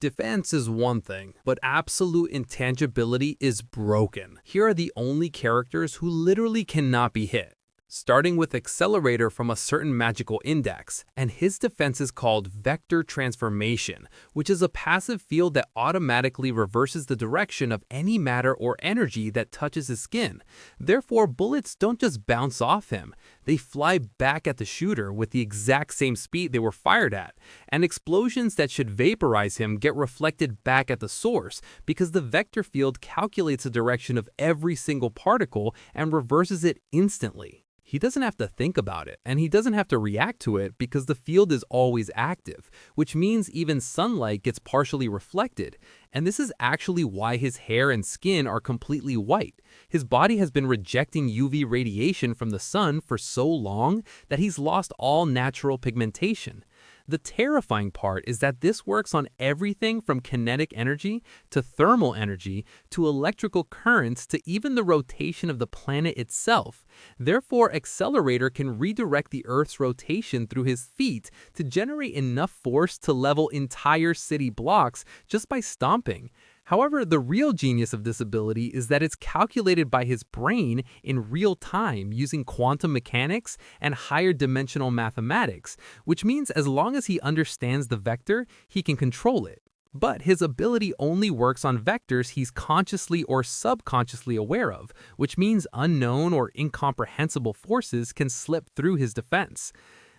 Defense is one thing, but absolute intangibility is broken. Here are the only characters who literally cannot be hit. Starting with Accelerator from a certain magical index, and his defense is called Vector Transformation, which is a passive field that automatically reverses the direction of any matter or energy that touches his skin. Therefore, bullets don't just bounce off him, they fly back at the shooter with the exact same speed they were fired at, and explosions that should vaporize him get reflected back at the source because the vector field calculates the direction of every single particle and reverses it instantly. He doesn't have to think about it, and he doesn't have to react to it because the field is always active, which means even sunlight gets partially reflected. And this is actually why his hair and skin are completely white. His body has been rejecting UV radiation from the sun for so long that he's lost all natural pigmentation. The terrifying part is that this works on everything from kinetic energy to thermal energy to electrical currents to even the rotation of the planet itself. Therefore, Accelerator can redirect the Earth's rotation through his feet to generate enough force to level entire city blocks just by stomping. However, the real genius of this ability is that it's calculated by his brain in real time using quantum mechanics and higher dimensional mathematics, which means as long as he understands the vector, he can control it. But his ability only works on vectors he's consciously or subconsciously aware of, which means unknown or incomprehensible forces can slip through his defense.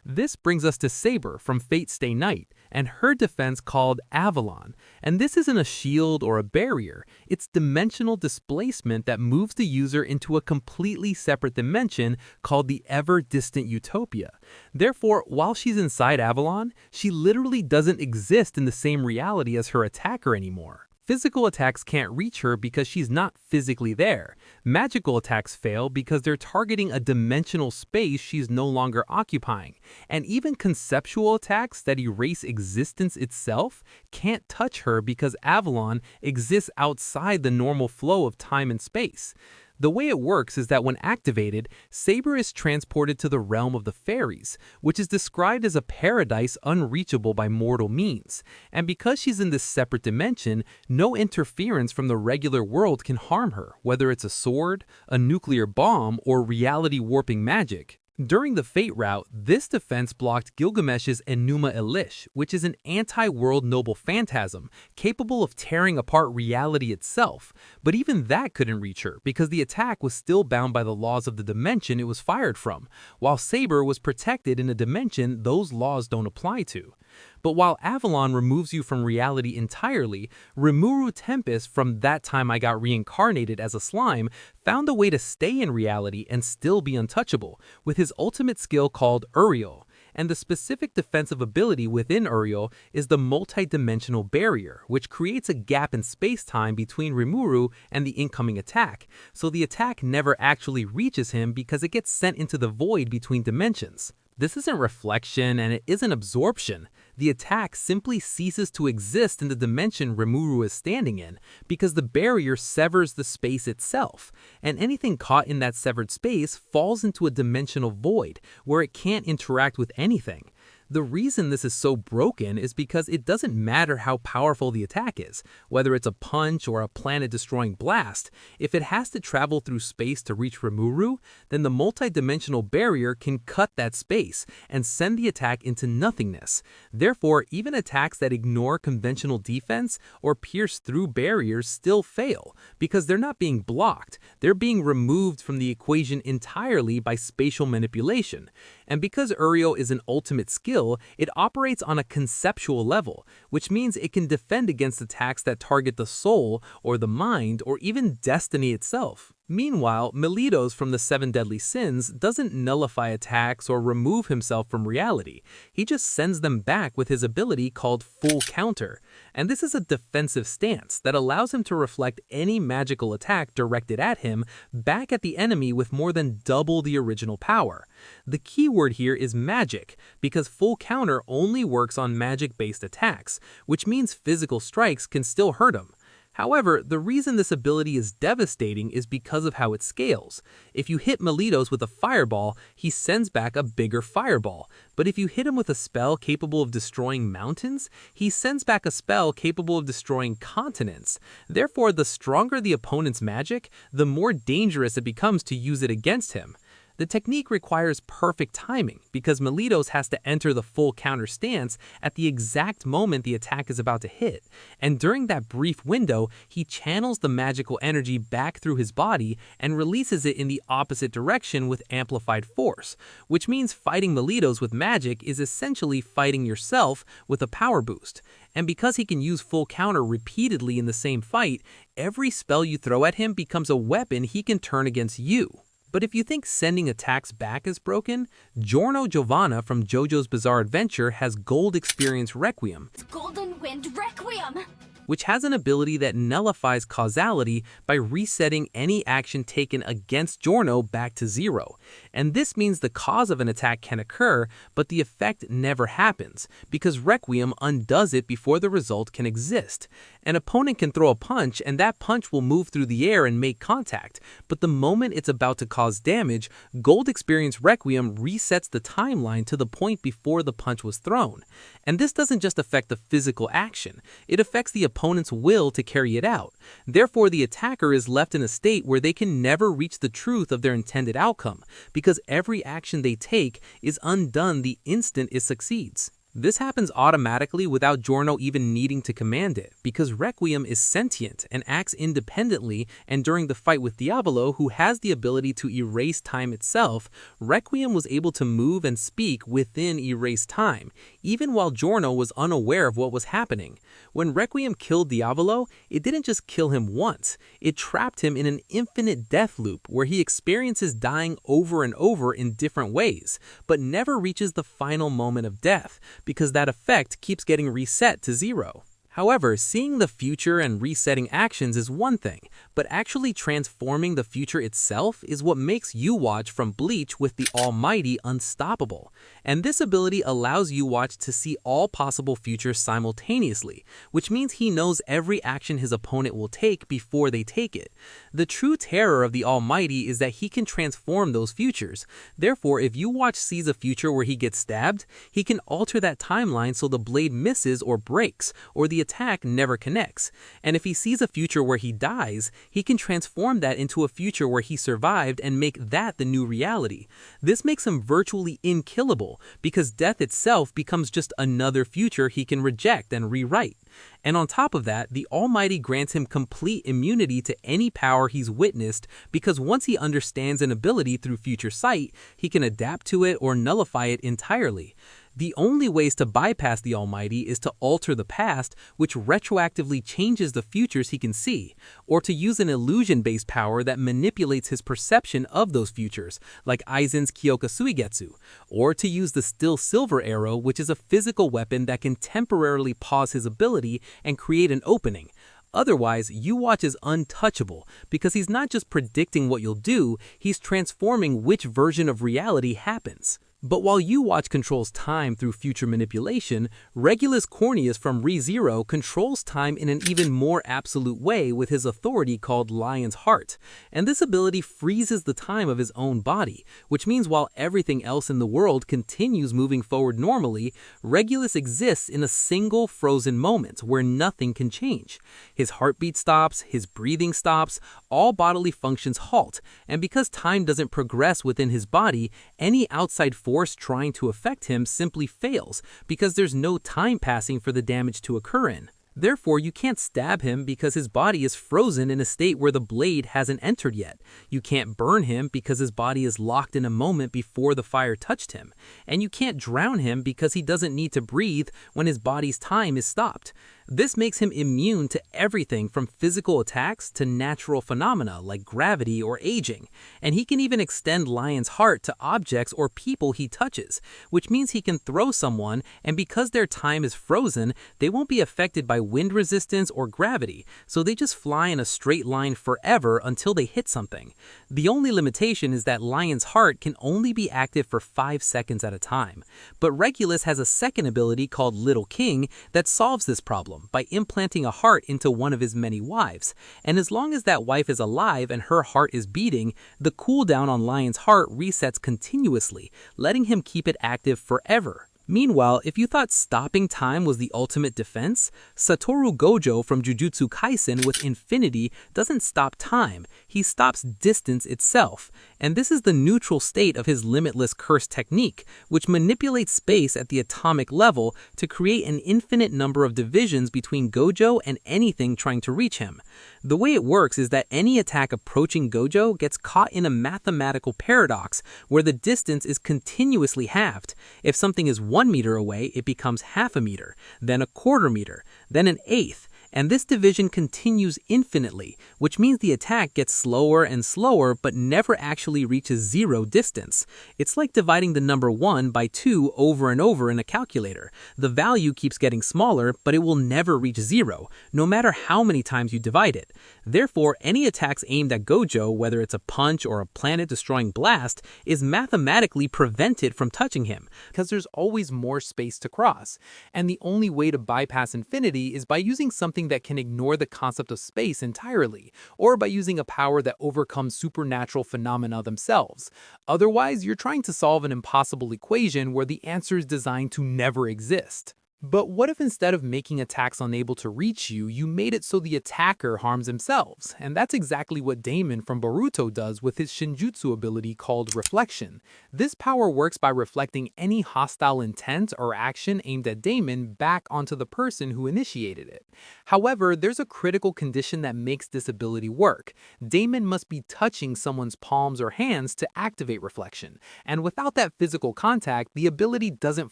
This brings us to Saber from Fate Stay Night, and her defense called Avalon. And this isn't a shield or a barrier, it's dimensional displacement that moves the user into a completely separate dimension called the ever-distant utopia. Therefore, while she's inside Avalon, she literally doesn't exist in the same reality as her attacker anymore. Physical attacks can't reach her because she's not physically there. Magical attacks fail because they're targeting a dimensional space she's no longer occupying. And even conceptual attacks that erase existence itself can't touch her because Avalon exists outside the normal flow of time and space. The way it works is that when activated, Saber is transported to the realm of the fairies, which is described as a paradise unreachable by mortal means. And because she's in this separate dimension, no interference from the regular world can harm her, whether it's a sword, a nuclear bomb, or reality-warping magic. During the Fate route, this defense blocked Gilgamesh's Enuma Elish, which is an anti-world noble phantasm, capable of tearing apart reality itself. But even that couldn't reach her, because the attack was still bound by the laws of the dimension it was fired from, while Saber was protected in a dimension those laws don't apply to. But while Avalon removes you from reality entirely, Rimuru Tempest from That Time I Got Reincarnated as a Slime found a way to stay in reality and still be untouchable, with his ultimate skill called Uriel. And the specific defensive ability within Uriel is the multi-dimensional barrier, which creates a gap in space-time between Rimuru and the incoming attack, so the attack never actually reaches him because it gets sent into the void between dimensions. This isn't reflection and it isn't absorption. The attack simply ceases to exist in the dimension Rimuru is standing in because the barrier severs the space itself, and anything caught in that severed space falls into a dimensional void where it can't interact with anything. The reason this is so broken is because it doesn't matter how powerful the attack is, whether it's a punch or a planet-destroying blast. If it has to travel through space to reach Rimuru, then the multi-dimensional barrier can cut that space and send the attack into nothingness. Therefore, even attacks that ignore conventional defense or pierce through barriers still fail, because they're not being blocked, they're being removed from the equation entirely by spatial manipulation. And because Uriel is an ultimate skill, it operates on a conceptual level, which means it can defend against attacks that target the soul or the mind or even destiny itself. Meanwhile, Meliodas from the Seven Deadly Sins doesn't nullify attacks or remove himself from reality. He just sends them back with his ability called Full Counter. And this is a defensive stance that allows him to reflect any magical attack directed at him back at the enemy with more than double the original power. The key word here is magic, because Full Counter only works on magic-based attacks, which means physical strikes can still hurt him. However, the reason this ability is devastating is because of how it scales. If you hit Meliodas with a fireball, he sends back a bigger fireball. But if you hit him with a spell capable of destroying mountains, he sends back a spell capable of destroying continents. Therefore, the stronger the opponent's magic, the more dangerous it becomes to use it against him. The technique requires perfect timing because Meliodas has to enter the full counter stance at the exact moment the attack is about to hit, and during that brief window, he channels the magical energy back through his body and releases it in the opposite direction with amplified force, which means fighting Meliodas with magic is essentially fighting yourself with a power boost. And because he can use full counter repeatedly in the same fight, every spell you throw at him becomes a weapon he can turn against you. But if you think sending attacks back is broken, Giovanna from JoJo's Bizarre Adventure has Gold Experience Requiem, Golden Wind Requiem, which has an ability that nullifies causality by resetting any action taken against Giorno back to 0. And this means the cause of an attack can occur, but the effect never happens, because Requiem undoes it before the result can exist. An opponent can throw a punch, and that punch will move through the air and make contact, but the moment it's about to cause damage, Gold Experience Requiem resets the timeline to the point before the punch was thrown. And this doesn't just affect the physical action, it affects the opponent's will to carry it out. Therefore, the attacker is left in a state where they can never reach the truth of their intended outcome, because every action they take is undone the instant it succeeds. This happens automatically without Giorno even needing to command it, because Requiem is sentient and acts independently, and during the fight with Diavolo, who has the ability to erase time itself, Requiem was able to move and speak within erased time, even while Giorno was unaware of what was happening. When Requiem killed Diavolo, it didn't just kill him once, it trapped him in an infinite death loop where he experiences dying over and over in different ways, but never reaches the final moment of death, because that effect keeps getting reset to 0. However, seeing the future and resetting actions is one thing, but actually transforming the future itself is what makes Yhwach from Bleach with the Almighty unstoppable. And this ability allows Yhwach to see all possible futures simultaneously, which means he knows every action his opponent will take before they take it. The true terror of the Almighty is that he can transform those futures. Therefore, if Yhwach sees a future where he gets stabbed, he can alter that timeline so the blade misses or breaks, or the attack never connects. And if he sees a future where he dies, he can transform that into a future where he survived and make that the new reality. This makes him virtually unkillable, because death itself becomes just another future he can reject and rewrite. And on top of that, the Almighty grants him complete immunity to any power he's witnessed, because once he understands an ability through future sight, he can adapt to it or nullify it entirely. The only ways to bypass the Almighty is to alter the past, which retroactively changes the futures he can see, or to use an illusion-based power that manipulates his perception of those futures, like Aizen's Kyoka Suigetsu, or to use the Still Silver Arrow, which is a physical weapon that can temporarily pause his ability and create an opening. Otherwise, Yhwach is untouchable, because he's not just predicting what you'll do, he's transforming which version of reality happens. But while Yhwach controls time through future manipulation, Regulus Corneas from ReZero controls time in an even more absolute way with his authority called Lion's Heart, and this ability freezes the time of his own body, which means while everything else in the world continues moving forward normally, Regulus exists in a single frozen moment where nothing can change. His heartbeat stops, his breathing stops, all bodily functions halt, and because time doesn't progress within his body, any outside force trying to affect him simply fails, because there's no time passing for the damage to occur in. Therefore, you can't stab him because his body is frozen in a state where the blade hasn't entered yet. You can't burn him because his body is locked in a moment before the fire touched him. And you can't drown him because he doesn't need to breathe when his body's time is stopped. This makes him immune to everything from physical attacks to natural phenomena like gravity or aging, and he can even extend Lion's Heart to objects or people he touches, which means he can throw someone, and because their time is frozen, they won't be affected by wind resistance or gravity, so they just fly in a straight line forever until they hit something. The only limitation is that Lion's Heart can only be active for 5 seconds at a time, but Regulus has a second ability called Little King that solves this problem. problem by implanting a heart into one of his many wives, and as long as that wife is alive and her heart is beating, the cooldown on Lion's heart resets continuously, letting him keep it active forever. Meanwhile, if you thought stopping time was the ultimate defense, Satoru Gojo from Jujutsu Kaisen with Infinity doesn't stop time, he stops distance itself. And this is the neutral state of his Limitless curse technique, which manipulates space at the atomic level to create an infinite number of divisions between Gojo and anything trying to reach him. The way it works is that any attack approaching Gojo gets caught in a mathematical paradox where the distance is continuously halved. If something is 1 meter away, it becomes half a meter, then a quarter meter, then an eighth. And this division continues infinitely, which means the attack gets slower and slower but never actually reaches zero distance. It's like dividing the number 1 by 2 over and over in a calculator. The value keeps getting smaller, but it will never reach zero, no matter how many times you divide it. Therefore, any attacks aimed at Gojo, whether it's a punch or a planet-destroying blast, is mathematically prevented from touching him, because there's always more space to cross. And the only way to bypass infinity is by using something that can ignore the concept of space entirely, or by using a power that overcomes supernatural phenomena themselves. Otherwise, you're trying to solve an impossible equation where the answer is designed to never exist. But what if instead of making attacks unable to reach you, you made it so the attacker harms themselves? And that's exactly what Daemon from Boruto does with his Shinjutsu ability called Reflection. This power works by reflecting any hostile intent or action aimed at Daemon back onto the person who initiated it. However, there's a critical condition that makes this ability work. Daemon must be touching someone's palms or hands to activate Reflection, and without that physical contact, the ability doesn't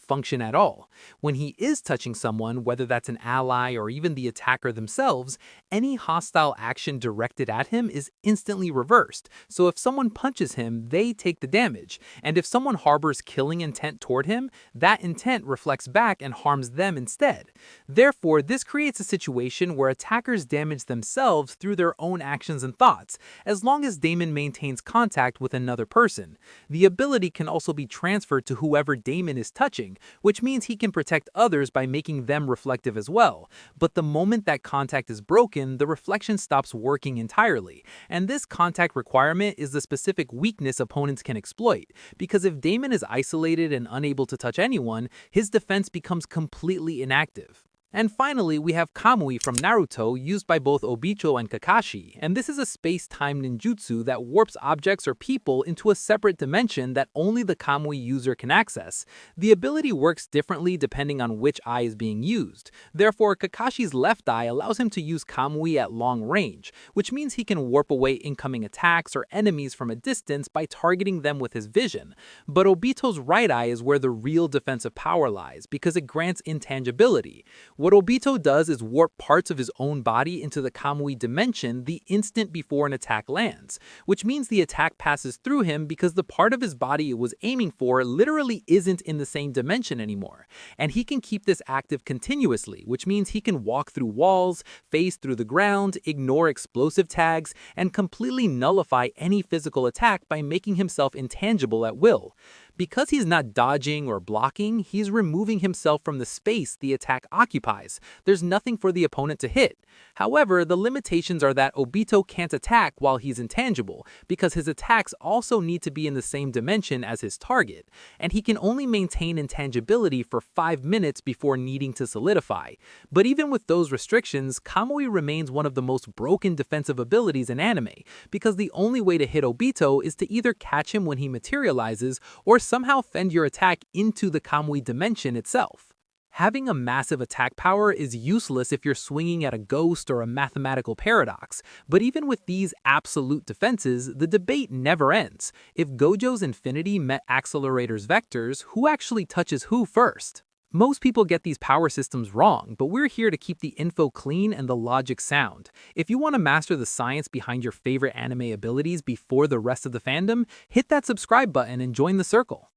function at all. When he is touching someone, whether that's an ally or even the attacker themselves, any hostile action directed at him is instantly reversed. So if someone punches him, they take the damage. And if someone harbors killing intent toward him, that intent reflects back and harms them instead. Therefore, this creates a situation where attackers damage themselves through their own actions and thoughts, as long as Daemon maintains contact with another person. The ability can also be transferred to whoever Daemon is touching, which means he can protect others by making them reflective as well. But the moment that contact is broken, the reflection stops working entirely. And this contact requirement is the specific weakness opponents can exploit, because if Daemon is isolated and unable to touch anyone, his defense becomes completely inactive. And finally, we have Kamui from Naruto, used by both Obito and Kakashi, and this is a space-time ninjutsu that warps objects or people into a separate dimension that only the Kamui user can access. The ability works differently depending on which eye is being used. Therefore, Kakashi's left eye allows him to use Kamui at long range, which means he can warp away incoming attacks or enemies from a distance by targeting them with his vision. But Obito's right eye is where the real defensive power lies, because it grants intangibility. What Obito does is warp parts of his own body into the Kamui dimension the instant before an attack lands, which means the attack passes through him because the part of his body it was aiming for literally isn't in the same dimension anymore. And he can keep this active continuously, which means he can walk through walls, phase through the ground, ignore explosive tags, and completely nullify any physical attack by making himself intangible at will. Because he's not dodging or blocking, he's removing himself from the space the attack occupies. There's nothing for the opponent to hit. However, the limitations are that Obito can't attack while he's intangible, because his attacks also need to be in the same dimension as his target, and he can only maintain intangibility for 5 minutes before needing to solidify. But even with those restrictions, Kamui remains one of the most broken defensive abilities in anime, because the only way to hit Obito is to either catch him when he materializes or somehow fend your attack into the Kamui dimension itself. Having a massive attack power is useless if you're swinging at a ghost or a mathematical paradox, but even with these absolute defenses, the debate never ends. If Gojo's Infinity met Accelerator's vectors, who actually touches who first? Most people get these power systems wrong, but we're here to keep the info clean and the logic sound. If you want to master the science behind your favorite anime abilities before the rest of the fandom, hit that subscribe button and join the circle.